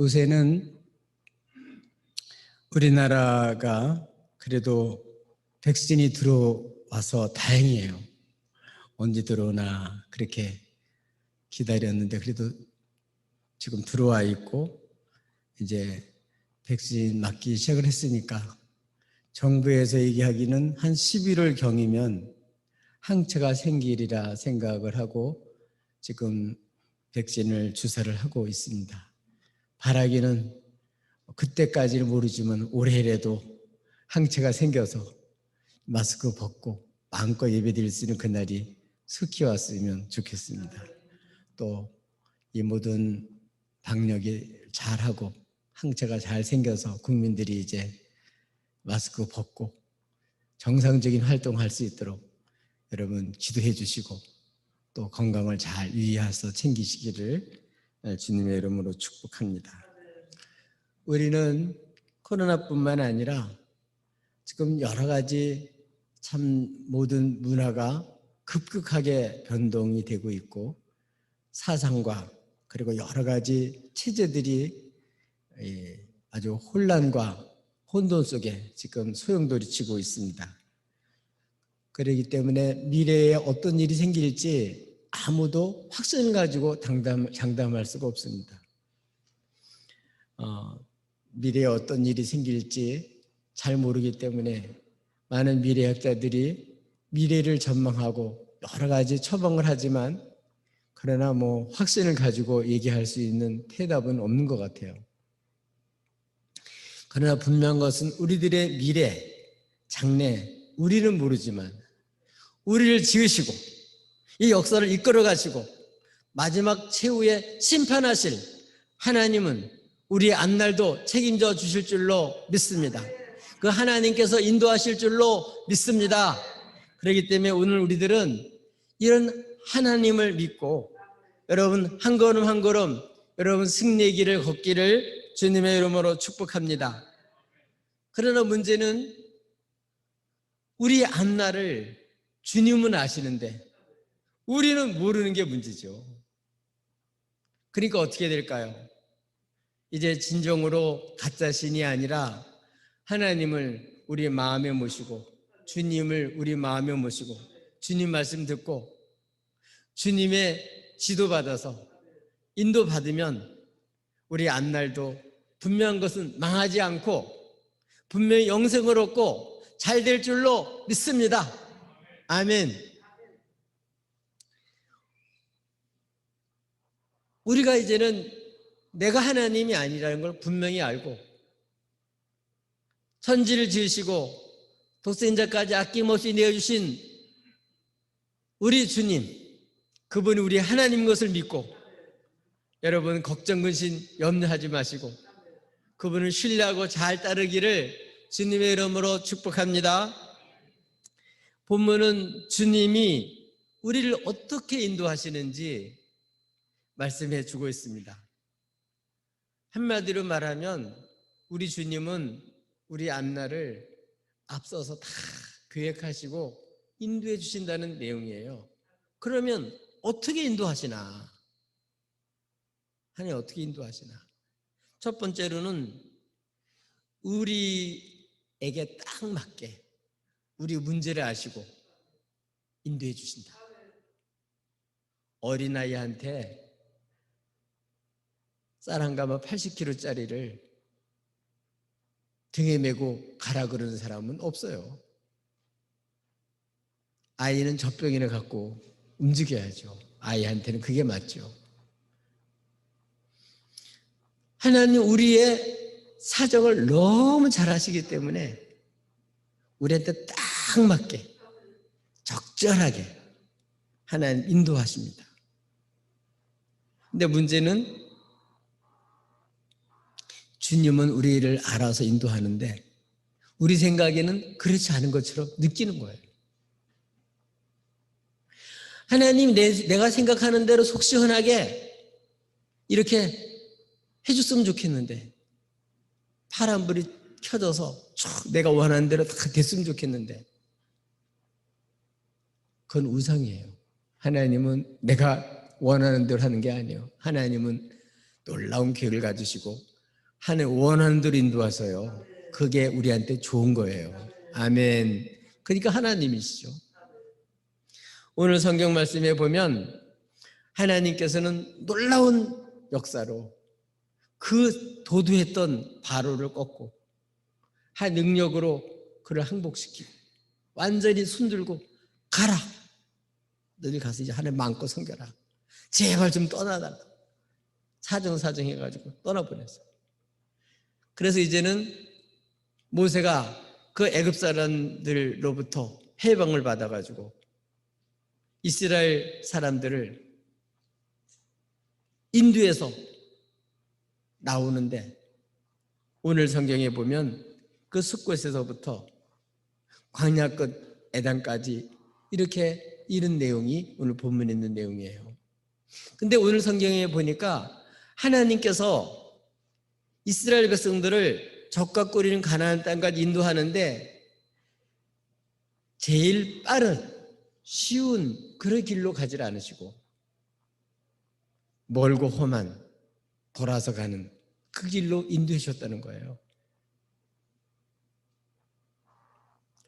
요새는 우리나라가 그래도 백신이 들어와서 다행이에요. 언제 들어오나 그렇게 기다렸는데 그래도 지금 들어와 있고 이제 백신 맞기 시작을 했으니까 정부에서 얘기하기는 한 11월 경이면 항체가 생기리라 생각을 하고 지금 백신을 주사를 하고 있습니다. 바라기는 그때까지는 모르지만 올해라도 항체가 생겨서 마스크 벗고 마음껏 예배드릴 수 있는 그날이 속히 왔으면 좋겠습니다. 또 이 모든 방역이 잘하고 항체가 잘 생겨서 국민들이 이제 마스크 벗고 정상적인 활동할 수 있도록 여러분 기도해 주시고 또 건강을 잘 유의해서 챙기시기를 주님의 이름으로 축복합니다. 우리는 코로나뿐만 아니라 지금 여러 가지 참 모든 문화가 급격하게 변동이 되고 있고 사상과 그리고 여러 가지 체제들이 아주 혼란과 혼돈 속에 지금 소용돌이치고 있습니다. 그렇기 때문에 미래에 어떤 일이 생길지 아무도 확신을 가지고 장담할 수가 없습니다. 미래에 어떤 일이 생길지 잘 모르기 때문에 많은 미래학자들이 미래를 전망하고 여러 가지 처방을 하지만 그러나 확신을 가지고 얘기할 수 있는 대답은 없는 것 같아요. 그러나 분명한 것은 우리들의 미래, 장래, 우리는 모르지만 우리를 지으시고 이 역사를 이끌어 가시고 마지막 최후에 심판하실 하나님은 우리의 앞날도 책임져 주실 줄로 믿습니다. 그 하나님께서 인도하실 줄로 믿습니다. 그렇기 때문에 오늘 우리들은 이런 하나님을 믿고 여러분 한 걸음 한 걸음 여러분 승리의 길을 걷기를 주님의 이름으로 축복합니다. 그러나 문제는 우리 앞날을 주님은 아시는데 우리는 모르는 게 문제죠. 그러니까 어떻게 될까요? 이제 진정으로 가짜 신이 아니라 하나님을 우리 마음에 모시고 주님을 우리 마음에 모시고 주님 말씀 듣고 주님의 지도받아서 인도받으면 우리 앞날도 분명한 것은 망하지 않고 분명히 영생을 얻고 잘 될 줄로 믿습니다. 아멘. 우리가 이제는 내가 하나님이 아니라는 걸 분명히 알고 천지를 지으시고 독생자까지 아낌없이 내어주신 우리 주님, 그분이 우리 하나님 것을 믿고 여러분 걱정 근심 염려하지 마시고 그분을 신뢰하고 잘 따르기를 주님의 이름으로 축복합니다. 본문은 주님이 우리를 어떻게 인도하시는지 말씀해 주고 있습니다. 한마디로 말하면 우리 주님은 우리 앞날을 앞서서 다 계획하시고 인도해 주신다는 내용이에요. 그러면 어떻게 인도하시나? 하나님 어떻게 인도하시나? 첫 번째로는 우리에게 딱 맞게 우리 문제를 아시고 인도해 주신다. 어린아이한테 쌀 한 가마 80kg짜리를 등에 메고 가라 그러는 사람은 없어요. 아이는 젖병이나 갖고 움직여야죠. 아이한테는 그게 맞죠. 하나님 우리의 사정을 너무 잘 아시기 때문에 우리한테 딱 맞게 적절하게 하나님 인도하십니다. 근데 문제는 주님은 우리를 알아서 인도하는데 우리 생각에는 그렇지 않은 것처럼 느끼는 거예요. 하나님 내가 생각하는 대로 속 시원하게 이렇게 해줬으면 좋겠는데 파란불이 켜져서 쭉 내가 원하는 대로 다 됐으면 좋겠는데 그건 우상이에요. 하나님은 내가 원하는 대로 하는 게 아니에요. 하나님은 놀라운 계획을 가지시고 하나님 원하는 대로 인도하세요. 그게 우리한테 좋은 거예요. 아멘. 그러니까 하나님이시죠. 오늘 성경 말씀에 보면 하나님께서는 놀라운 역사로 그 도두했던 바로를 꺾고 한 능력으로 그를 항복시키고 완전히 손들고 가라. 너희 가서 이제 하나님 마음껏 섬겨라. 제발 좀 떠나달라. 사정 해가지고 떠나보냈어요. 그래서 이제는 모세가 그 애굽 사람들로부터 해방을 받아가지고 이스라엘 사람들을 인도해서 나오는데 오늘 성경에 보면 그 숫곳에서부터 광야 끝 에단까지 이렇게 이런 내용이 오늘 본문에 있는 내용이에요. 근데 오늘 성경에 보니까 하나님께서 이스라엘 백성들을 적과 꿀이는 가나안 땅까지 인도하는데 제일 빠른 쉬운 그런 길로 가지 않으시고 멀고 험한 돌아서 가는 그 길로 인도해 주셨다는 거예요.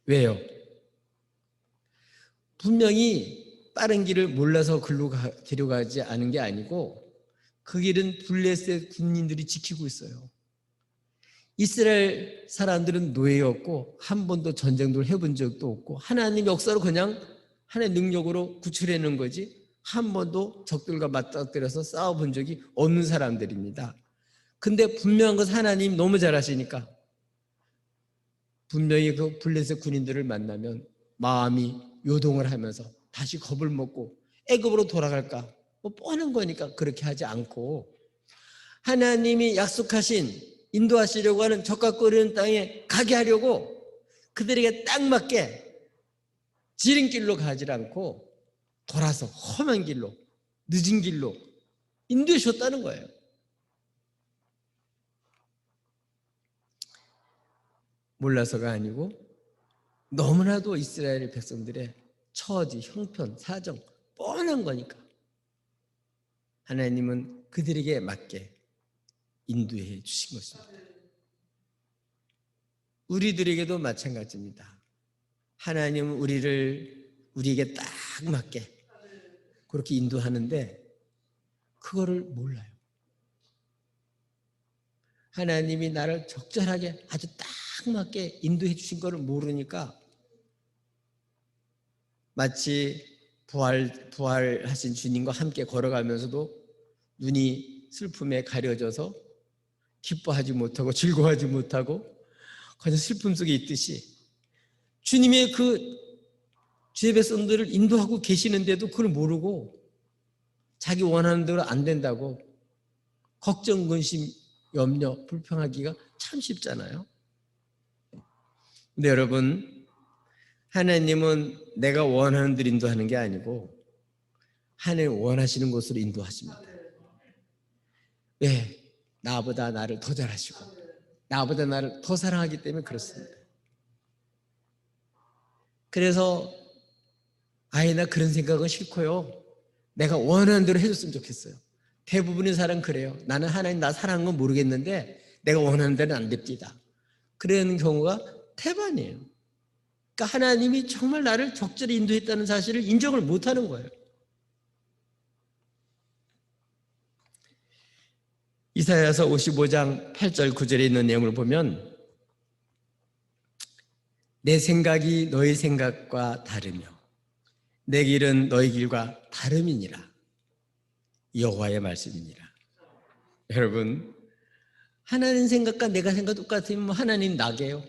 왜요? 분명히 빠른 길을 몰라서 글로 데려가지 않은 게 아니고 그 길은 블레셋 군인들이 지키고 있어요. 이스라엘 사람들은 노예였고 한 번도 전쟁도 해본 적도 없고 하나님 역사로 그냥 하나님의 능력으로 구출해내는 거지 한 번도 적들과 맞닥뜨려서 싸워본 적이 없는 사람들입니다. 근데 분명한 것은 하나님 너무 잘하시니까 분명히 그 블레셋 군인들을 만나면 마음이 요동을 하면서 다시 겁을 먹고 애굽으로 돌아갈까 뭐 뻔한 거니까 그렇게 하지 않고 하나님이 약속하신 인도하시려고 하는 적과 꿀이는 땅에 가게 하려고 그들에게 딱 맞게 지름길로 가지 않고 돌아서 험한 길로 늦은 길로 인도해 주셨다는 거예요. 몰라서가 아니고 너무나도 이스라엘 백성들의 처지, 형편, 사정 뻔한 거니까 하나님은 그들에게 맞게 인도해 주신 것입니다. 우리들에게도 마찬가지입니다. 하나님은 우리에게 딱 맞게 그렇게 인도하는데 그거를 몰라요. 하나님이 나를 적절하게 아주 딱 맞게 인도해 주신 거를 모르니까 마치 부활하신 주님과 함께 걸어가면서도 눈이 슬픔에 가려져서 기뻐하지 못하고 즐거워하지 못하고 그냥 슬픔 속에 있듯이 주님의 그 주의 백성들을 인도하고 계시는데도 그걸 모르고 자기 원하는 대로 안 된다고 걱정, 근심, 염려, 불평하기가 참 쉽잖아요. 근데 여러분 하나님은 내가 원하는 대로 인도하는 게 아니고 하나님 원하시는 곳으로 인도하십니다. 왜? 나보다 나를 더 잘하시고 나보다 나를 더 사랑하기 때문에 그렇습니다. 그래서 나 그런 생각은 싫고요. 내가 원하는 대로 해줬으면 좋겠어요. 대부분의 사람은 그래요. 나는 하나님 나 사랑하는 건 모르겠는데 내가 원하는 대로는 안 됩니다. 그런 경우가 태반이에요. 그러니까 하나님이 정말 나를 적절히 인도했다는 사실을 인정을 못하는 거예요. 이사야서 55장 8절 9절에 있는 내용을 보면 내 생각이 너희 생각과 다르며 내 길은 너희 길과 다름이니라. 여호와의 말씀이니라. 여러분 하나님 생각과 내가 생각 똑같으면 하나님 나게요.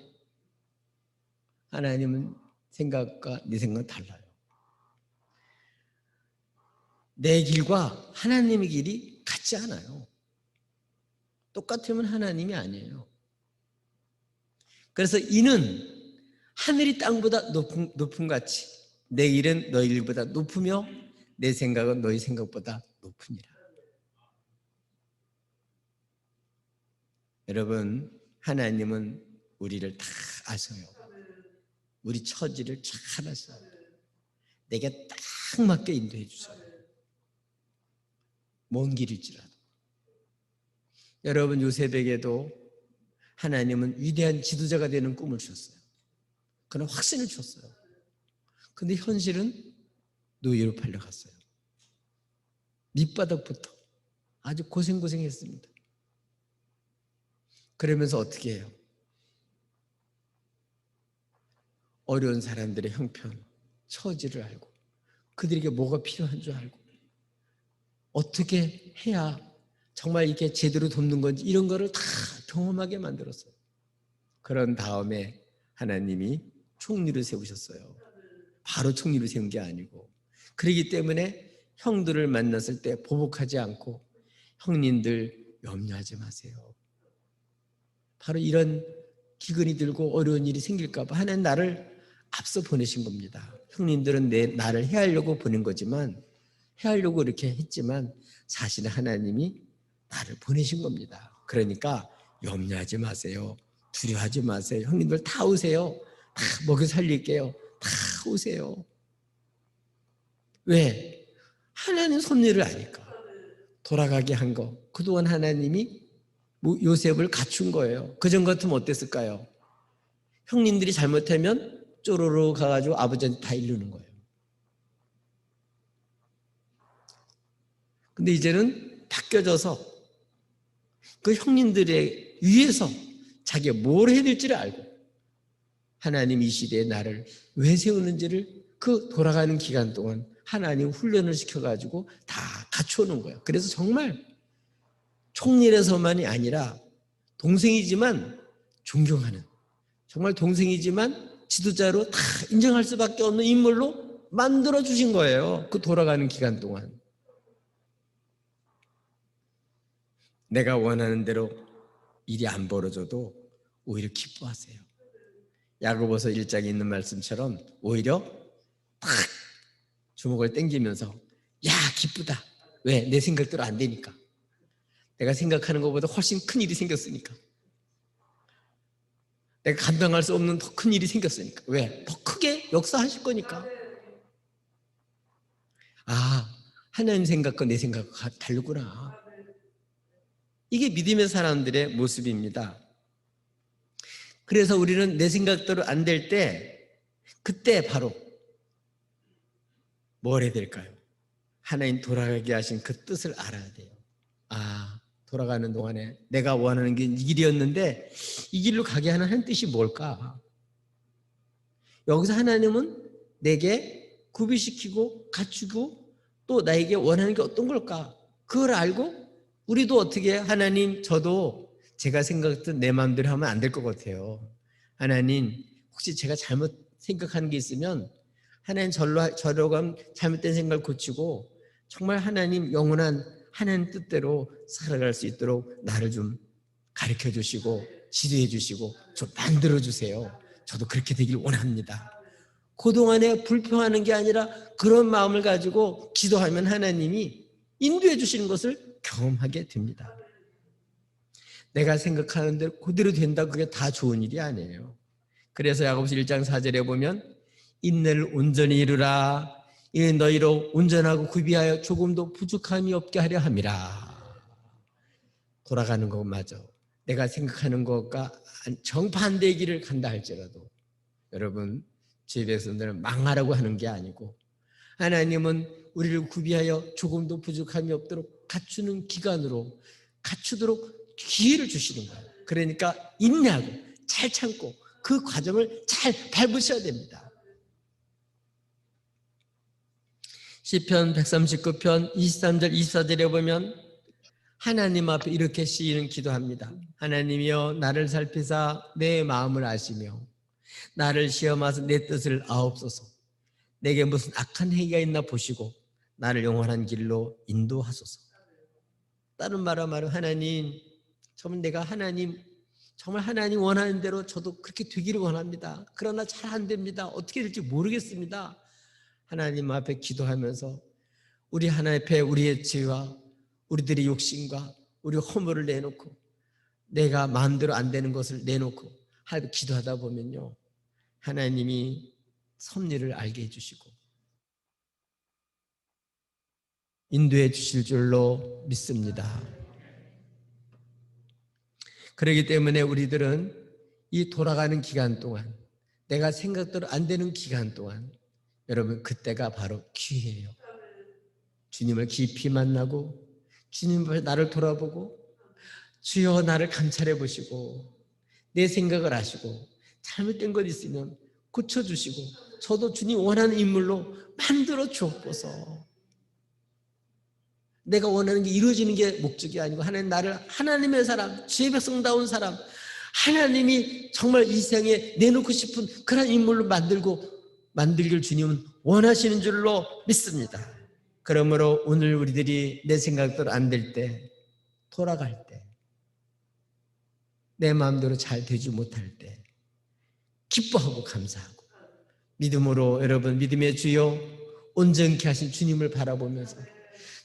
하나님은 생각과 네 생각은 달라요. 내 길과 하나님의 길이 같지 않아요. 똑같으면 하나님이 아니에요. 그래서 이는 하늘이 땅보다 높은 같이 내 길은 너희 길보다 높으며 내 생각은 너희 생각보다 높으니라. 여러분 하나님은 우리를 다 아셔요. 우리 처지를 잘 아셔요. 내게 딱 맞게 인도해 주셔요. 먼 길일지라도. 여러분 요셉에게도 하나님은 위대한 지도자가 되는 꿈을 주셨어요. 그런 확신을 주셨어요. 근데 현실은 노예로 팔려갔어요. 밑바닥부터 아주 고생했습니다. 그러면서 어떻게 해요? 어려운 사람들의 형편, 처지를 알고 그들에게 뭐가 필요한 줄 알고 어떻게 해야 정말 이렇게 제대로 돕는 건지 이런 거를 다 경험하게 만들었어요. 그런 다음에 하나님이 총리를 세우셨어요. 바로 총리를 세운 게 아니고. 그렇기 때문에 형들을 만났을 때 보복하지 않고 형님들 염려하지 마세요. 바로 이런 기근이 들고 어려운 일이 생길까 봐 하나님 나를 앞서 보내신 겁니다. 형님들은 나를 해하려고 보낸 거지만 해하려고 이렇게 했지만 사실은 하나님이 나를 보내신 겁니다. 그러니까 염려하지 마세요. 두려워하지 마세요. 형님들 다 오세요. 다 먹여 살릴게요. 다 오세요. 왜? 하나님 섭리를 아니까. 돌아가게 한 거. 그동안 하나님이 요셉을 갖춘 거예요. 그전 같으면 어땠을까요? 형님들이 잘못하면 쪼로로 가가지고 아버지한테 다 이르는 거예요. 근데 이제는 바뀌어져서 그 형님들의 위에서 자기가 뭘 해야 될지를 알고 하나님 이 시대에 나를 왜 세우는지를 그 돌아가는 기간 동안 하나님 훈련을 시켜가지고 다 갖춰놓은 거예요. 그래서 정말 총리라서만이 아니라 동생이지만 존경하는 정말 동생이지만 지도자로 다 인정할 수밖에 없는 인물로 만들어 주신 거예요. 그 돌아가는 기간 동안. 내가 원하는 대로 일이 안 벌어져도 오히려 기뻐하세요. 야고보서 1장에 있는 말씀처럼 오히려 탁 주먹을 당기면서 야 기쁘다. 왜? 내 생각대로 안 되니까. 내가 생각하는 것보다 훨씬 큰 일이 생겼으니까. 내가 감당할 수 없는 더 큰 일이 생겼으니까. 왜? 더 크게 역사하실 거니까. 아, 하나님 생각과 내 생각과 다르구나. 이게 믿음의 사람들의 모습입니다. 그래서 우리는 내 생각대로 안 될 때 그때 바로 뭘 해야 될까요? 하나님 돌아가게 하신 그 뜻을 알아야 돼요. 아, 돌아가는 동안에 내가 원하는 게 이 길이었는데 이 길로 가게 하는 한 뜻이 뭘까? 여기서 하나님은 내게 구비시키고 갖추고 또 나에게 원하는 게 어떤 걸까? 그걸 알고 우리도 어떻게 하나님 저도 제가 생각했던 내 마음대로 하면 안 될 것 같아요. 하나님 혹시 제가 잘못 생각하는 게 있으면 하나님 저로 가면 잘못된 생각을 고치고 정말 하나님 영원한 하나님 뜻대로 살아갈 수 있도록 나를 좀 가르쳐 주시고 지도해 주시고 좀 만들어 주세요. 저도 그렇게 되길 원합니다. 그동안에 불평하는 게 아니라 그런 마음을 가지고 기도하면 하나님이 인도해 주시는 것을 경험하게 됩니다. 내가 생각하는 대로 그대로 된다 그게 다 좋은 일이 아니에요. 그래서 야고보서 1장 4절에 보면 인내를 온전히 이루라. 이는 너희로 온전하고 구비하여 조금도 부족함이 없게 하려 함이라. 돌아가는 것마저 내가 생각하는 것과 정반대의 길을 간다 할지라도 여러분 주의 백성들은 망하라고 하는 게 아니고 하나님은 우리를 구비하여 조금도 부족함이 없도록 갖추는 기간으로 갖추도록 기회를 주시는 거예요. 그러니까 인내하고 잘 참고 그 과정을 잘 밟으셔야 됩니다. 시편 139편 23절 24절에 보면 하나님 앞에 이렇게 시인은 기도합니다. 하나님이여 나를 살피사 내 마음을 아시며 나를 시험하사 내 뜻을 아옵소서. 내게 무슨 악한 행위가 있나 보시고 나를 영원한 길로 인도하소서. 다른 말로 말하면 하나님 정말 내가 정말 하나님 원하는 대로 저도 그렇게 되기를 원합니다. 그러나 잘 안 됩니다. 어떻게 될지 모르겠습니다. 하나님 앞에 기도하면서 우리 하나님 앞에 우리의 죄와 우리들의 욕심과 우리 허물을 내놓고 내가 마음대로 안 되는 것을 내놓고 기도하다 보면요 하나님이 섭리를 알게 해주시고 인도해 주실 줄로 믿습니다. 그렇기 때문에 우리들은 이 돌아가는 기간 동안, 내가 생각대로 안 되는 기간 동안, 여러분 그때가 바로 기회예요. 주님을 깊이 만나고 주님 나를 돌아보고 주여 나를 감찰해 보시고 내 생각을 아시고 잘못된 것 있으면 고쳐주시고 저도 주님 원하는 인물로 만들어 주옵소서. 내가 원하는 게 이루어지는 게 목적이 아니고 하나님 나를 하나님의 사람, 주의 백성다운 사람, 하나님이 정말 이 세상에 내놓고 싶은 그런 인물로 만들길 주님은 원하시는 줄로 믿습니다. 그러므로 오늘 우리들이 내 생각대로 안 될 때, 돌아갈 때, 내 마음대로 잘 되지 못할 때 기뻐하고 감사하고 믿음으로 여러분 믿음의 주여 온전케 하신 주님을 바라보면서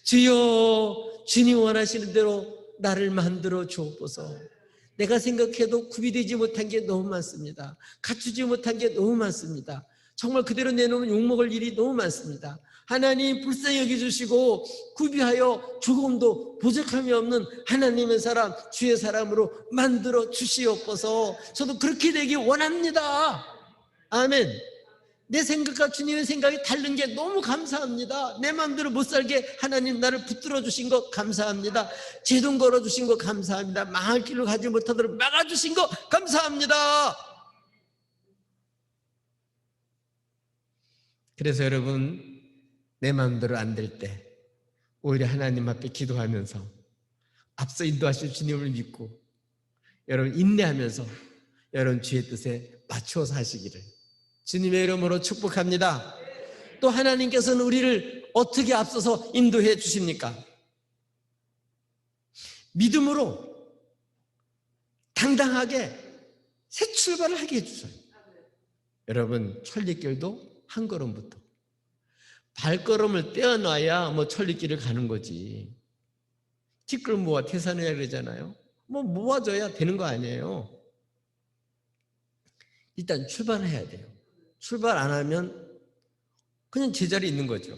주여 주님 원하시는 대로 나를 만들어 주옵소서. 내가 생각해도 구비되지 못한 게 너무 많습니다. 갖추지 못한 게 너무 많습니다. 정말 그대로 내놓으면 욕먹을 일이 너무 많습니다. 하나님 불쌍히 여겨주시고 구비하여 조금도 부족함이 없는 하나님의 사람, 주의 사람으로 만들어 주시옵소서. 저도 그렇게 되기 원합니다. 아멘. 내 생각과 주님의 생각이 다른 게 너무 감사합니다. 내 마음대로 못 살게 하나님 나를 붙들어 주신 것 감사합니다. 제동 걸어 주신 것 감사합니다. 망할 길로 가지 못하도록 막아주신 것 감사합니다. 그래서 여러분 내 마음대로 안 될 때 오히려 하나님 앞에 기도하면서 앞서 인도하실 주님을 믿고 여러분 인내하면서 여러분 주의 뜻에 맞추어서 하시기를 주님의 이름으로 축복합니다. 또 하나님께서는 우리를 어떻게 앞서서 인도해 주십니까? 믿음으로 당당하게 새 출발을 하게 해주셔요. 여러분 천리길도 한 걸음부터 발걸음을 떼어놔야 천리길을 가는 거지. 티끌 모아 태산이라 그러잖아요. 모아줘야 되는 거 아니에요. 일단 출발해야 돼요. 출발 안 하면 그냥 제자리에 있는 거죠.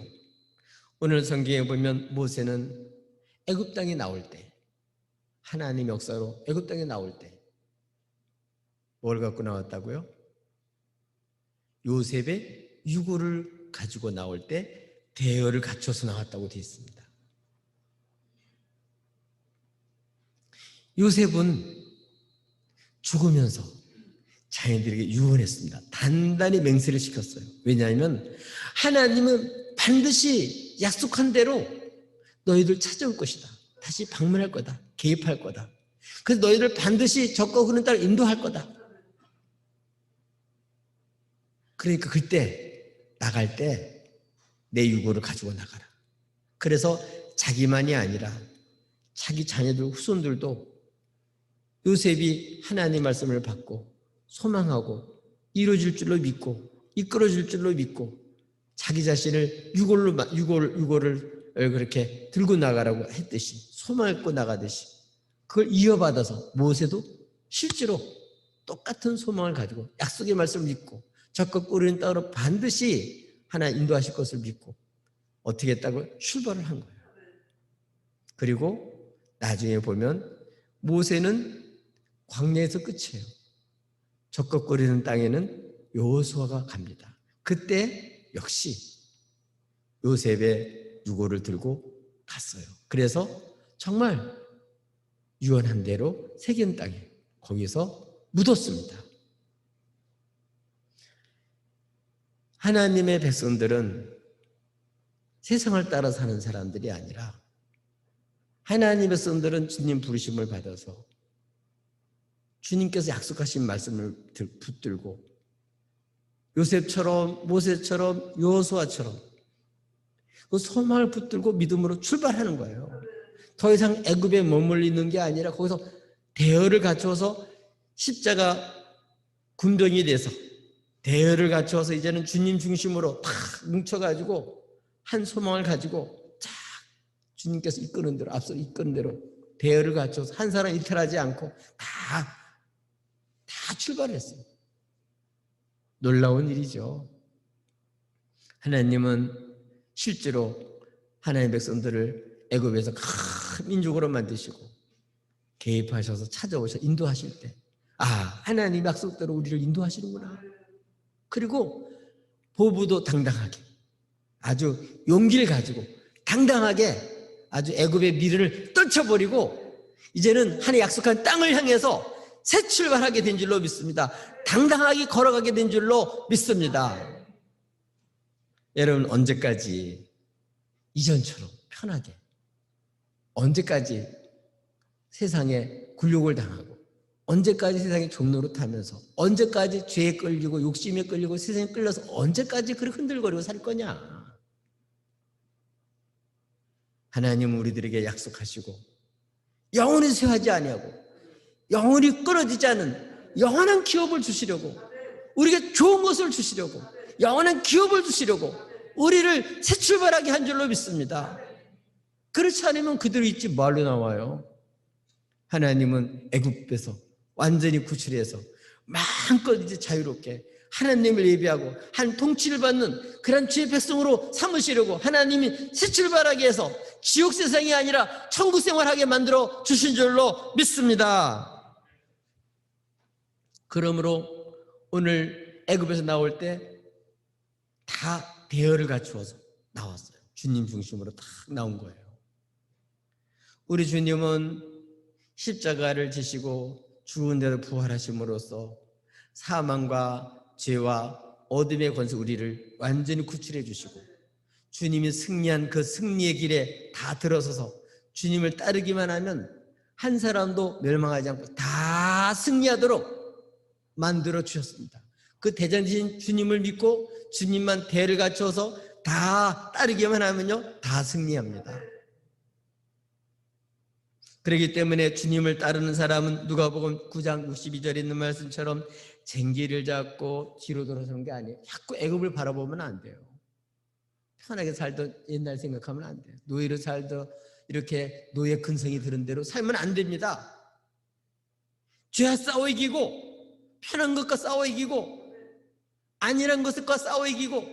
오늘 성경에 보면 모세는 애굽 땅에 나올 때 하나님 역사로 애굽 땅에 나올 때 뭘 갖고 나왔다고요? 요셉의 유고를 가지고 나올 때 대여를 갖춰서 나왔다고 되어 있습니다. 요셉은 죽으면서 자녀들에게 유언했습니다. 단단히 맹세를 시켰어요. 왜냐하면 하나님은 반드시 약속한 대로 너희들 찾아올 것이다. 다시 방문할 거다. 개입할 거다. 그래서 너희들 반드시 적과 흐르는 땅을 인도할 거다. 그러니까 그때 나갈 때 내 유고를 가지고 나가라. 그래서 자기만이 아니라 자기 자녀들 후손들도 요셉이 하나님 말씀을 받고 소망하고 이루어질 줄로 믿고 이끌어질 줄로 믿고 자기 자신을 유고를 그렇게 들고 나가라고 했듯이 소망을 나가듯이 그걸 이어받아서 모세도 실제로 똑같은 소망을 가지고 약속의 말씀을 믿고 적과 꿀은 땅으로 반드시 하나 인도하실 것을 믿고 어떻게 했다고 출발을 한 거예요. 그리고 나중에 보면 모세는 광야에서 끝이에요. 적걱거리는 땅에는 여호수아가 갑니다. 그때 역시 요셉의 유고를 들고 갔어요. 그래서 정말 유언한 대로 새긴 땅에 거기서 묻었습니다. 하나님의 백성들은 세상을 따라 사는 사람들이 아니라 하나님의 백성들은 주님 부르심을 받아서 주님께서 약속하신 말씀을 붙들고 요셉처럼 모세처럼 여호수아처럼 그 소망을 붙들고 믿음으로 출발하는 거예요. 더 이상 애굽에 머물리는 게 아니라 거기서 대여를 갖춰서 십자가 군병이 돼서 대여를 갖춰서 이제는 주님 중심으로 탁 뭉쳐가지고 한 소망을 가지고 쫙 주님께서 이끄는 대로 앞서 이끄는 대로 대여를 갖춰서 한 사람 이탈하지 않고 다 출발했어요. 놀라운 일이죠. 하나님은 실제로 하나님의 백성들을 애굽에서 큰 민족으로 만드시고 개입하셔서 찾아오셔 인도하실 때, 아, 하나님 약속대로 우리를 인도하시는구나. 그리고 보부도 당당하게, 아주 용기를 가지고 당당하게 아주 애굽의 미래를 떨쳐버리고 이제는 하나님 약속한 땅을 향해서 새 출발하게 된 줄로 믿습니다. 당당하게 걸어가게 된 줄로 믿습니다. 여러분, 언제까지 이전처럼 편하게, 언제까지 세상에 굴욕을 당하고, 언제까지 세상에 종노릇하면서, 언제까지 죄에 끌리고 욕심에 끌리고 세상에 끌려서 언제까지 그렇게 흔들거리고 살 거냐. 하나님은 우리들에게 약속하시고 영원히 쇠하지 아니하고 영원히 끊어지지 않은 영원한 기업을 주시려고, 우리에게 좋은 것을 주시려고, 영원한 기업을 주시려고 우리를 새 출발하게 한 줄로 믿습니다. 그렇지 않으면 그대로 있지 뭐하러 나와요. 하나님은 애굽에서 완전히 구출해서 마음껏 이제 자유롭게 하나님을 예비하고 한 통치를 받는 그런 주의 백성으로 삼으시려고 하나님이 새 출발하게 해서 지옥 세상이 아니라 천국 생활하게 만들어 주신 줄로 믿습니다. 그러므로 오늘 애굽에서 나올 때 다 대여를 갖추어서 나왔어요. 주님 중심으로 딱 나온 거예요. 우리 주님은 십자가를 지시고 죽은 데도 부활하심으로써 사망과 죄와 어둠의 권세 우리를 완전히 구출해 주시고, 주님이 승리한 그 승리의 길에 다 들어서서 주님을 따르기만 하면 한 사람도 멸망하지 않고 다 승리하도록 만들어 주셨습니다. 그 대장이신 주님을 믿고 주님만 대를 갖춰서 다 따르기만 하면요, 다 승리합니다. 그렇기 때문에 주님을 따르는 사람은 누가복음 9장 62절에 있는 말씀처럼 쟁기를 잡고 뒤로 돌아서는 게 아니에요. 자꾸 애굽을 바라보면 안 돼요. 편하게 살던 옛날 생각하면 안 돼요. 노예로 살던 이렇게 노예 근성이 들은 대로 살면 안 됩니다. 죄와 싸워 이기고, 편한 것과 싸워 이기고, 안일한 것과 싸워 이기고,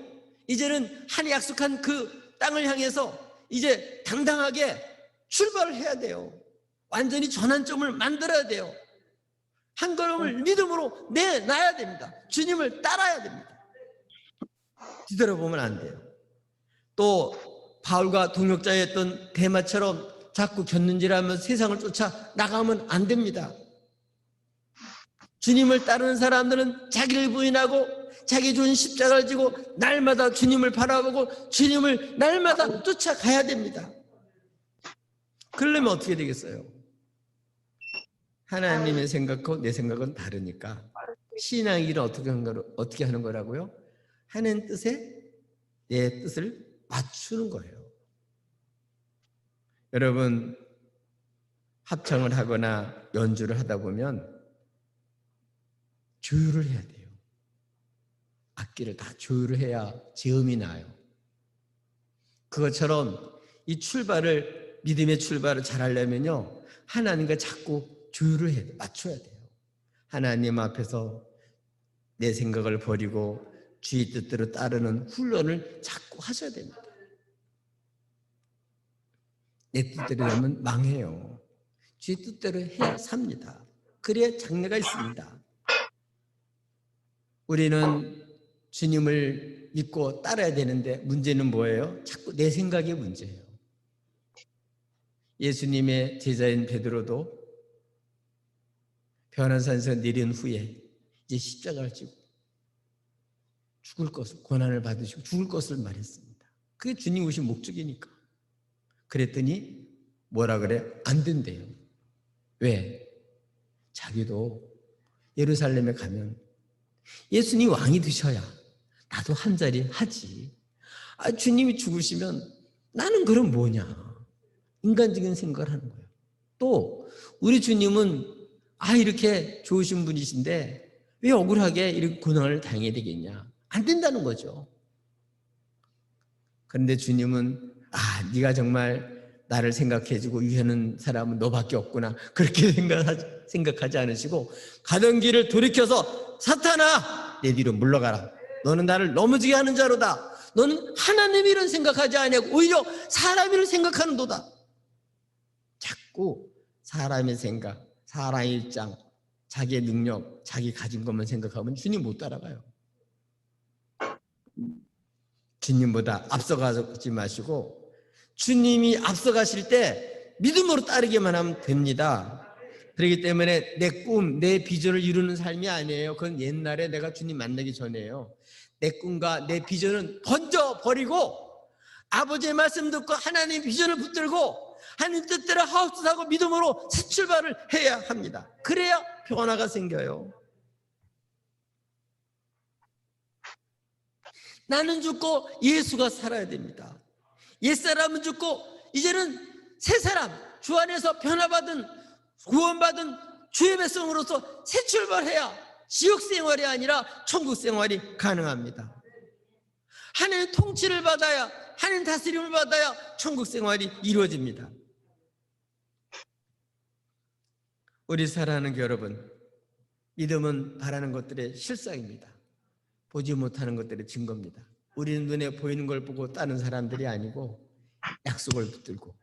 이제는 하나님 약속한 그 땅을 향해서 이제 당당하게 출발을 해야 돼요. 완전히 전환점을 만들어야 돼요. 한 걸음을 믿음으로 내놔야 됩니다. 주님을 따라야 됩니다. 뒤돌아보면 안 돼요. 또 바울과 동역자였던 데마처럼 자꾸 곁눈질하며 세상을 쫓아 나가면 안 됩니다. 주님을 따르는 사람들은 자기를 부인하고 자기 좋은 십자가를 지고 날마다 주님을 바라보고 주님을 날마다 쫓아가야 됩니다. 그러려면 어떻게 되겠어요? 하나님의 생각하고 내 생각은 다르니까 신앙의 길은 어떻게 하는 거라고요? 하나님 뜻에 내 뜻을 맞추는 거예요. 여러분, 합창을 하거나 연주를 하다 보면 조율을 해야 돼요. 악기를 다 조율을 해야 제음이 나요. 그것처럼 이 출발을, 믿음의 출발을 잘 하려면요, 하나님과 자꾸 조율을 해야 돼요. 맞춰야 돼요. 하나님 앞에서 내 생각을 버리고 주의 뜻대로 따르는 훈련을 자꾸 하셔야 됩니다. 내 뜻대로 하면 망해요. 주의 뜻대로 해야 삽니다. 그래야 장래가 있습니다. 우리는 주님을 믿고 따라야 되는데 문제는 뭐예요? 자꾸 내 생각의 문제예요. 예수님의 제자인 베드로도 변화산에서 내린 후에 이제 십자가를 지고 죽을 것을, 고난을 받으시고 죽을 것을 말했습니다. 그게 주님 오신 목적이니까. 그랬더니 뭐라 그래? 안 된대요. 왜? 자기도 예루살렘에 가면 예수님 왕이 되셔야 나도 한 자리 하지. 주님이 죽으시면 나는 그럼 뭐냐. 인간적인 생각을 하는 거예요. 또 우리 주님은 이렇게 좋으신 분이신데 왜 억울하게 이렇게 고난을 당해야 되겠냐. 안 된다는 거죠. 그런데 주님은 네가 정말 나를 생각해주고 위하는 사람은 너밖에 없구나. 그렇게 생각하지 않으시고 가던 길을 돌이켜서 사탄아, 내 뒤로 물러가라. 너는 나를 넘어지게 하는 자로다. 너는 하나님 일은 생각하지 아니하고 오히려 사람 일을 생각하는 도다. 자꾸 사람의 생각, 사람의 입장, 자기의 능력, 자기 가진 것만 생각하면 주님 못 따라가요. 주님보다 앞서가지 마시고 주님이 앞서가실 때 믿음으로 따르기만 하면 됩니다. 그렇기 때문에 내 꿈, 내 비전을 이루는 삶이 아니에요. 그건 옛날에 내가 주님 만나기 전에요. 내 꿈과 내 비전은 던져버리고 아버지의 말씀 듣고 하나님의 비전을 붙들고 하나님 뜻대로 하옵소서 하고 믿음으로 새 출발을 해야 합니다. 그래야 변화가 생겨요. 나는 죽고 예수가 살아야 됩니다. 옛사람은 죽고 이제는 새 사람, 주 안에서 변화받은 구원받은 주의 백성으로서 새 출발해야 지옥 생활이 아니라 천국 생활이 가능합니다. 하나님의 통치를 받아야, 하나님의 다스림을 받아야 천국 생활이 이루어집니다. 우리 사랑하는 여러분, 믿음은 바라는 것들의 실상입니다. 보지 못하는 것들의 증거입니다. 우리는 눈에 보이는 걸 보고 따는 사람들이 아니고 약속을 붙들고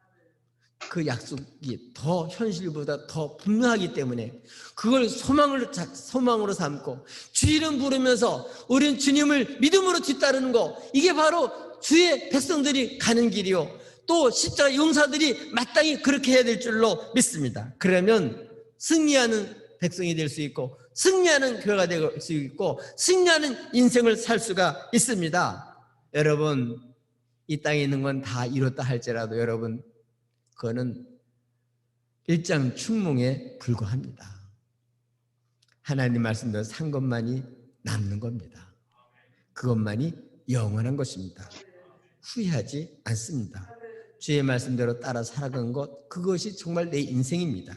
그 약속이 더 현실보다 더 분명하기 때문에 그걸 소망으로 삼고 주 이름 부르면서 우리는 주님을 믿음으로 뒤따르는 거, 이게 바로 주의 백성들이 가는 길이요, 또 십자가 용사들이 마땅히 그렇게 해야 될 줄로 믿습니다. 그러면 승리하는 백성이 될 수 있고 승리하는 교회가 될 수 있고 승리하는 인생을 살 수가 있습니다. 여러분, 이 땅에 있는 건 다 이뤘다 할지라도 여러분, 그거는 일장 충몽에 불과합니다. 하나님 말씀대로 산 것만이 남는 겁니다. 그것만이 영원한 것입니다. 후회하지 않습니다. 주의 말씀대로 따라 살아간 것, 그것이 정말 내 인생입니다.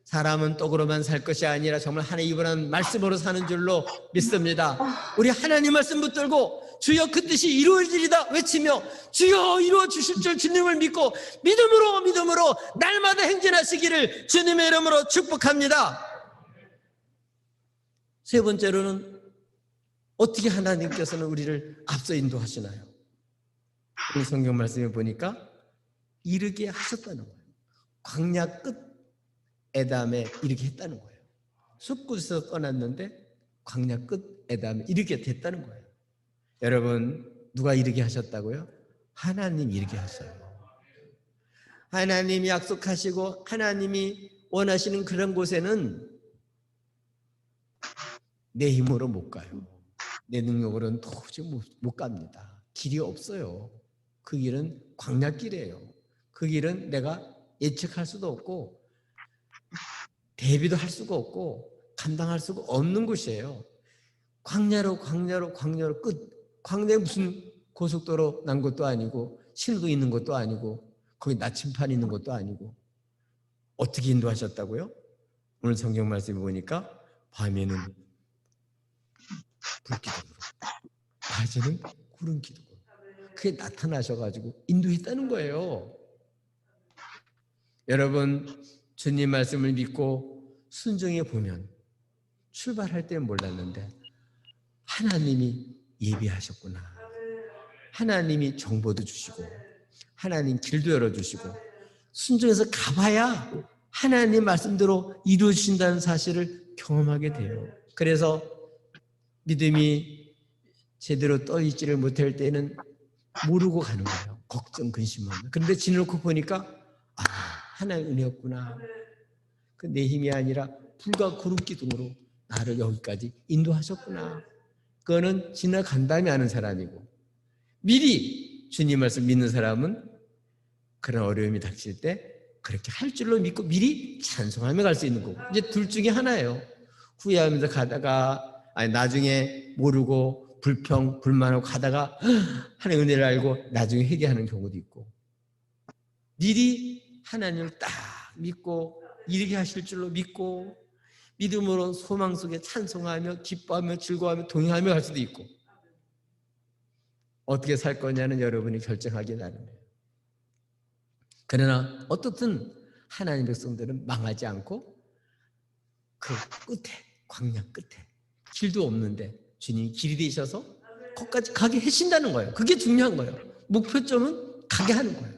사람은 떡으로만 살 것이 아니라 정말 하나님 입으라는 말씀으로 사는 줄로 믿습니다. 우리 하나님 말씀 붙들고 주여 그 뜻이 이루어지리다 외치며 주여 이루어 주실 줄 주님을 믿고 믿음으로 날마다 행진하시기를 주님의 이름으로 축복합니다. 세 번째로는 어떻게 하나님께서는 우리를 앞서 인도하시나요? 이 성경 말씀에 보니까 이르게 하셨다는 거예요. 광야 끝 에담에 이렇게 했다는 거예요. 숲곳에서 떠났는데 광야 끝 에담에 이렇게 됐다는 거예요. 여러분, 누가 이르게 하셨다고요? 하나님이 이르게 하셔요. 하나님이 약속하시고 하나님이 원하시는 그런 곳에는 내 힘으로 못 가요. 내 능력으로는 도저히 못 갑니다. 길이 없어요. 그 길은 광야길이에요. 그 길은 내가 예측할 수도 없고 대비도 할 수가 없고 감당할 수가 없는 곳이에요. 광야로 끝. 광야에 무슨 고속도로 난 것도 아니고 신호도 있는 것도 아니고 거기 나침판 있는 것도 아니고 어떻게 인도하셨다고요? 오늘 성경 말씀에 보니까 밤에는 불기둥으로, 낮에는 구름 기둥으로 그게 나타나셔가지고 인도했다는 거예요. 여러분, 주님 말씀을 믿고 순종해 보면 출발할 때는 몰랐는데 하나님이 예비하셨구나. 하나님이 정보도 주시고 하나님 길도 열어주시고 순종해서 가봐야 하나님 말씀대로 이루어주신다는 사실을 경험하게 돼요. 그래서 믿음이 제대로 떠있지를 못할 때는 모르고 가는 거예요. 걱정, 근심만. 그런데 지내놓고 보니까 하나님의 은혜였구나. 그 내 힘이 아니라 불과 구름 기둥으로 나를 여기까지 인도하셨구나. 그거는 지나간다며 하는 사람이고, 미리 주님 말씀 믿는 사람은 그런 어려움이 닥칠 때 그렇게 할 줄로 믿고 미리 찬송하며 갈 수 있는 거고, 이제 둘 중에 하나예요. 후회하면서 가다가 나중에 모르고 불만하고 가다가 하나님의 은혜를 알고 나중에 회개하는 경우도 있고, 미리 하나님을 딱 믿고 이르게 하실 줄로 믿고 믿음으로 소망 속에 찬송하며 기뻐하며 즐거워하며 동행하며 갈 수도 있고, 어떻게 살 거냐는 여러분이 결정하기 나름이에요. 그러나 어떻든 하나님 백성들은 망하지 않고 그 끝에, 광야 끝에 길도 없는데 주님이 길이 되셔서 거기까지 가게 하신다는 거예요. 그게 중요한 거예요. 목표점은 가게 하는 거예요.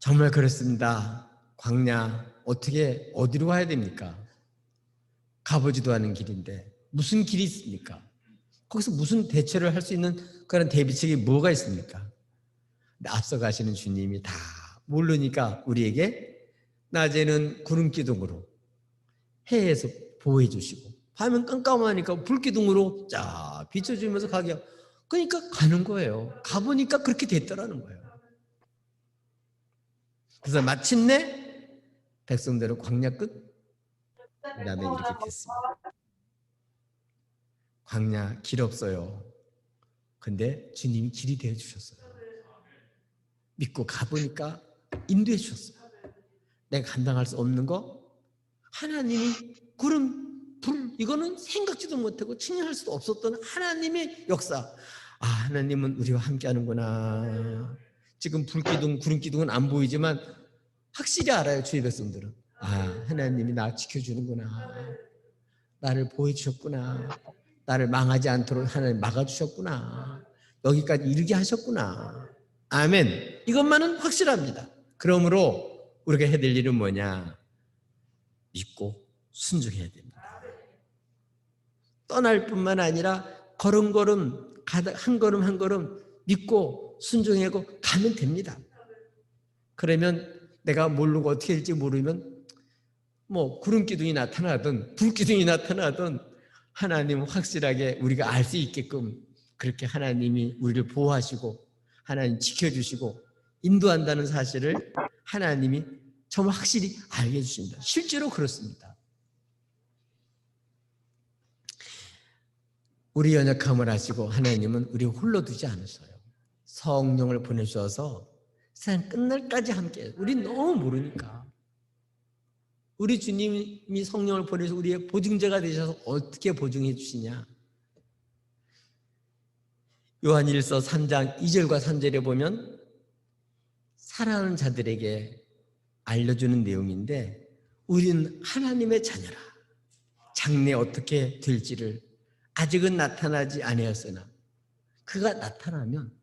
정말 그렇습니다. 광야 어떻게 어디로 가야 됩니까? 가보지도 않은 길인데 무슨 길이 있습니까? 거기서 무슨 대처를 할 수 있는 그런 대비책이 뭐가 있습니까? 앞서 가시는 주님이 다 모르니까 우리에게 낮에는 구름 기둥으로 해에서 보호해 주시고 밤은 깜깜하니까 불 기둥으로 쫙 비춰주면서 가게, 그러니까 가는 거예요. 가보니까 그렇게 됐더라는 거예요. 그래서 마침내 백성들은 광야 끝, 그 다음에 이렇게 됐습니다. 광야 길 없어요. 근데 주님이 길이 되어 주셨어요. 믿고 가보니까 인도해 주셨어요. 내가 감당할 수 없는 거 하나님이 구름, 불, 이거는 생각지도 못하고 측량할 수도 없었던 하나님의 역사. 아, 하나님은 우리와 함께 하는구나. 지금 불기둥, 구름기둥은 안 보이지만 확실히 알아요, 주의 백성들은. 아, 하나님이 나 지켜주는구나. 나를 보여주셨구나. 나를 망하지 않도록 하나님 막아주셨구나. 여기까지 이르게 하셨구나. 아멘. 이것만은 확실합니다. 그러므로 우리가 해야 될 일은 뭐냐? 믿고 순종해야 됩니다. 떠날 뿐만 아니라 걸음걸음, 한 걸음 한 걸음 믿고 순종하고 가면 됩니다. 그러면 내가 모르고 어떻게 될지 모르면 뭐 구름기둥이 나타나든 불기둥이 나타나든 하나님 확실하게 우리가 알 수 있게끔 그렇게 하나님이 우리를 보호하시고 하나님 지켜주시고 인도한다는 사실을 하나님이 정말 확실히 알게 해주십니다. 실제로 그렇습니다. 우리 연약함을 아시고 하나님은 우리 홀로 두지 않으셔요. 성령을 보내주셔서 세상 끝날까지 함께해요. 우리 너무 모르니까. 우리 주님이 성령을 보내서 우리의 보증자가 되셔서 어떻게 보증해 주시냐. 요한일서 3장 2절과 3절에 보면 사랑하는 자들에게 알려주는 내용인데 우리는 하나님의 자녀라. 장래 어떻게 될지를 아직은 나타나지 아니었으나 그가 나타나면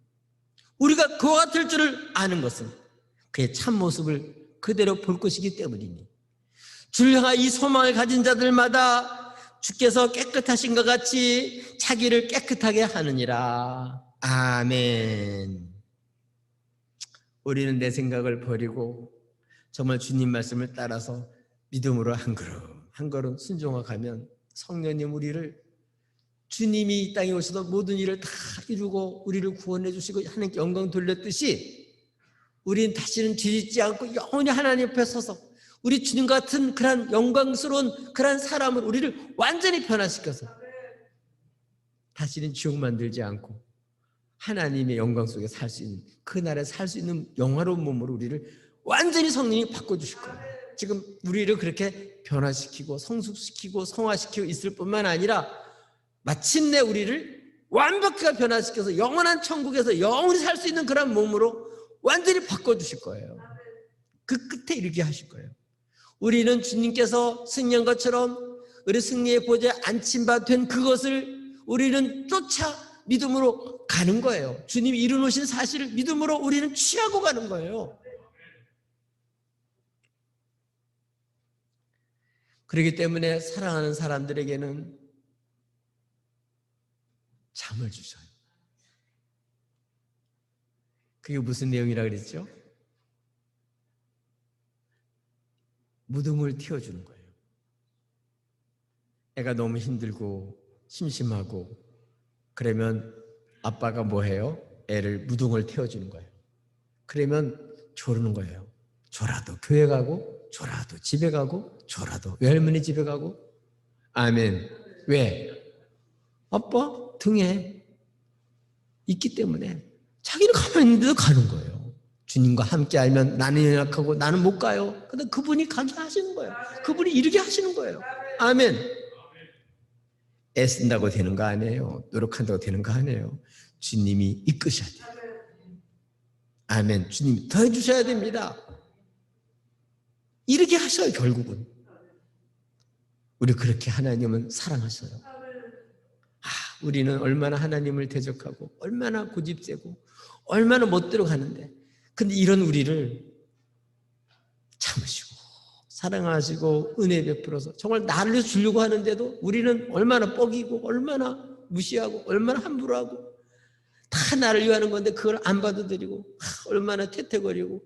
우리가 그와 같을 줄을 아는 것은 그의 참모습을 그대로 볼 것이기 때문이니 주를 향한 이 소망을 가진 자들마다 주께서 깨끗하신 것 같이 자기를 깨끗하게 하느니라. 아멘. 우리는 내 생각을 버리고 정말 주님 말씀을 따라서 믿음으로 한 걸음 한 걸음 순종하가면 성령님 우리를 주님이 이 땅에 오셔서 모든 일을 다 이루고 우리를 구원해 주시고 하나님께 영광 돌렸듯이 우리는 다시는 뒤집지 않고 영원히 하나님 앞에 서서 우리 주님 같은 그런 영광스러운 그런 사람을 우리를 완전히 변화시켜서 다시는 지옥 만들지 않고 하나님의 영광 속에 살 수 있는 그날에 살 수 있는 영화로운 몸으로 우리를 완전히 성령이 바꿔주실 거예요. 지금 우리를 그렇게 변화시키고 성숙시키고 성화시키고 있을 뿐만 아니라 마침내 우리를 완벽하게 변화시켜서 영원한 천국에서 영원히 살 수 있는 그런 몸으로 완전히 바꿔주실 거예요. 그 끝에 이르게 하실 거예요. 우리는 주님께서 승리한 것처럼 우리 승리의 보좌에 앉힌 된 그것을 우리는 쫓아 믿음으로 가는 거예요. 주님이 이루놓으신 사실을 믿음으로 우리는 취하고 가는 거예요. 그렇기 때문에 사랑하는 사람들에게는 잠을 주셔요. 그게 무슨 내용이라 그랬죠? 무덤을 틔워주는 거예요. 애가 너무 힘들고 심심하고 그러면 아빠가 뭐 해요? 애를 무덤을 태워주는 거예요. 그러면 조르는 거예요. 졸아도 교회 가고 졸아도 집에 가고 졸아도 외할머니 집에 가고. 아멘. 왜? 아빠 등에 있기 때문에 자기는 가만히 있는데도 가는 거예요. 주님과 함께 알면 나는 연약하고 나는 못 가요. 근데 그분이 가게 하시는 거예요. 그분이 이르게 하시는 거예요. 아멘. 애쓴다고 되는 거 아니에요. 노력한다고 되는 거 아니에요. 주님이 이끄셔야 돼요. 아멘. 주님이 더 해주셔야 됩니다. 이르게 하셔요. 결국은 우리 그렇게 하나님은 사랑하셔요. 우리는 얼마나 하나님을 대적하고 얼마나 고집세고 얼마나 멋대로 가는데, 근데 이런 우리를 참으시고 사랑하시고 은혜 베풀어서 정말 나를 주려고 하는데도 우리는 얼마나 뻐기고 얼마나 무시하고 얼마나 함부로 하고 다 나를 위하는 건데 그걸 안 받아들이고 얼마나 태태거리고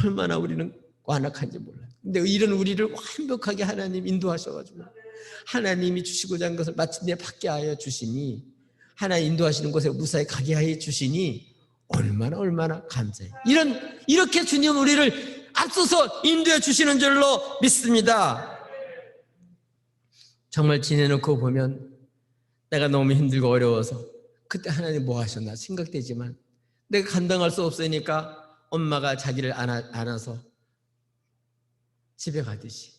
얼마나 우리는 완악한지 몰라요. 근데 이런 우리를 완벽하게 하나님 인도하셔가지고 하나님이 주시고자 하는 것을 마침내 받게 하여 주시니 하나님 인도하시는 곳에 무사히 가게 하여 주시니 얼마나 감사해요. 이렇게 주님 우리를 앞서서 인도해 주시는 줄로 믿습니다. 정말 지내놓고 보면 내가 너무 힘들고 어려워서 그때 하나님 뭐 하셨나 생각되지만 내가 감당할 수 없으니까 엄마가 자기를 안아서 집에 가듯이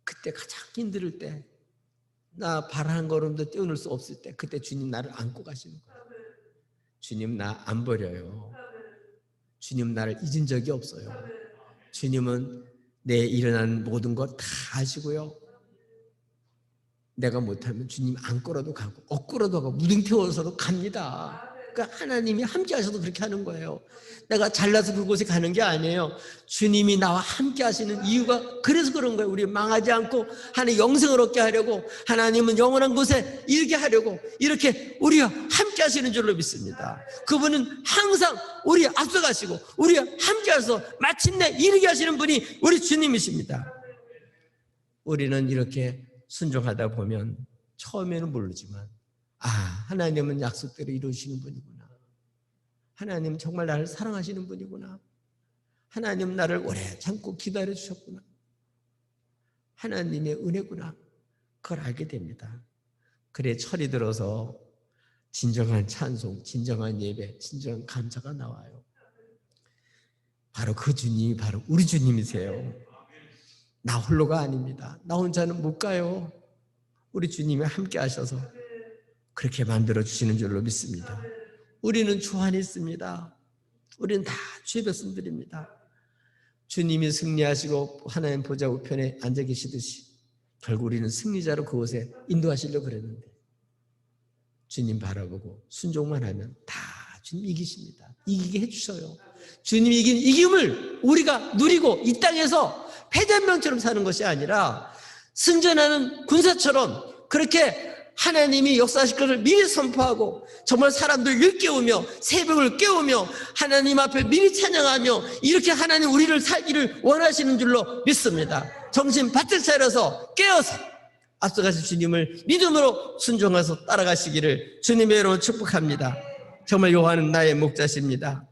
그때 가장 힘들 때 나 발 한 걸음도 떼어놓을 수 없을 때 그때 주님 나를 안고 가시는 거예요. 주님 나 안 버려요. 주님 나를 잊은 적이 없어요. 주님은 내 일어난 모든 것 다 아시고요. 내가 못하면 주님 안고라도 가고 엇고라도 가고 무등 태워서도 갑니다. 그러니까 하나님이 함께 하셔도 그렇게 하는 거예요. 내가 잘나서 그곳에 가는 게 아니에요. 주님이 나와 함께 하시는 이유가 그래서 그런 거예요. 우리 망하지 않고 하나님 영생을 얻게 하려고 하나님은 영원한 곳에 이르게 하려고 이렇게 우리와 함께 하시는 줄로 믿습니다. 그분은 항상 우리 앞서가시고 우리와 함께 하셔서 마침내 이르게 하시는 분이 우리 주님이십니다. 우리는 이렇게 순종하다 보면 처음에는 모르지만 하나님은 약속대로 이루시는 분이구나. 하나님은 정말 나를 사랑하시는 분이구나. 하나님은 나를 오래 참고 기다려 주셨구나. 하나님의 은혜구나. 그걸 알게 됩니다. 그래 철이 들어서 진정한 찬송, 진정한 예배, 진정한 감사가 나와요. 바로 그 주님이 바로 우리 주님이세요. 나 홀로가 아닙니다. 나 혼자는 못 가요. 우리 주님이 함께 하셔서 그렇게 만들어주시는 줄로 믿습니다. 우리는 주 안에 있습니다. 우리는 다 주의 백성들입니다. 주님이 승리하시고 하나님 보좌 우편에 앉아 계시듯이 결국 우리는 승리자로 그곳에 인도하시려고 그랬는데 주님 바라보고 순종만 하면 다 주님 이기십니다. 이기게 해주셔요. 주님이 이긴 이김을 우리가 누리고 이 땅에서 패잔병처럼 사는 것이 아니라 승전하는 군사처럼 그렇게 하나님이 역사하실 것을 미리 선포하고 정말 사람들 일깨우며 새벽을 깨우며 하나님 앞에 미리 찬양하며 이렇게 하나님 우리를 살기를 원하시는 줄로 믿습니다. 정신 바짝 차려서 깨어서 앞서가신 주님을 믿음으로 순종해서 따라가시기를 주님의 이름으로 축복합니다. 정말 여호와는 나의 목자십니다.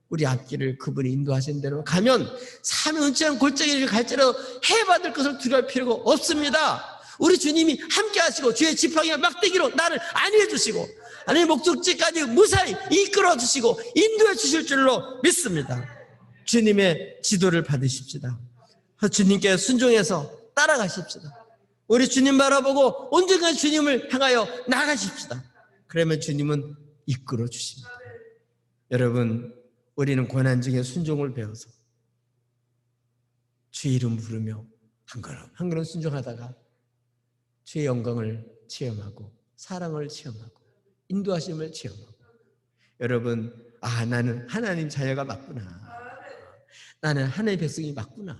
우리 앞길을 그분이 인도하신 대로 가면 삶의 은치한 골짜기를 갈지라도 해받을 것을 두려울 필요가 없습니다. 우리 주님이 함께 하시고 주의 지팡이와 막대기로 나를 안위해 주시고 하나님의 목적지까지 무사히 이끌어 주시고 인도해 주실 줄로 믿습니다. 주님의 지도를 받으십시다. 주님께 순종해서 따라가십시다. 우리 주님 바라보고 언젠가 주님을 향하여 나가십시다. 그러면 주님은 이끌어 주십니다. 여러분, 우리는 고난 중에 순종을 배워서 주의 이름 부르며 한 걸음 한 걸음 순종하다가 주의 영광을 체험하고 사랑을 체험하고 인도하심을 체험하고 여러분, 나는 하나님 자녀가 맞구나. 나는 하나님의 백성이 맞구나.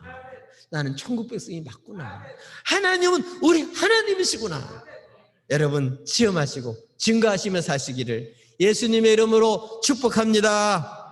나는 천국 백성이 맞구나. 하나님은 우리 하나님이시구나. 여러분 체험하시고 증거하시며 사시기를 예수님의 이름으로 축복합니다.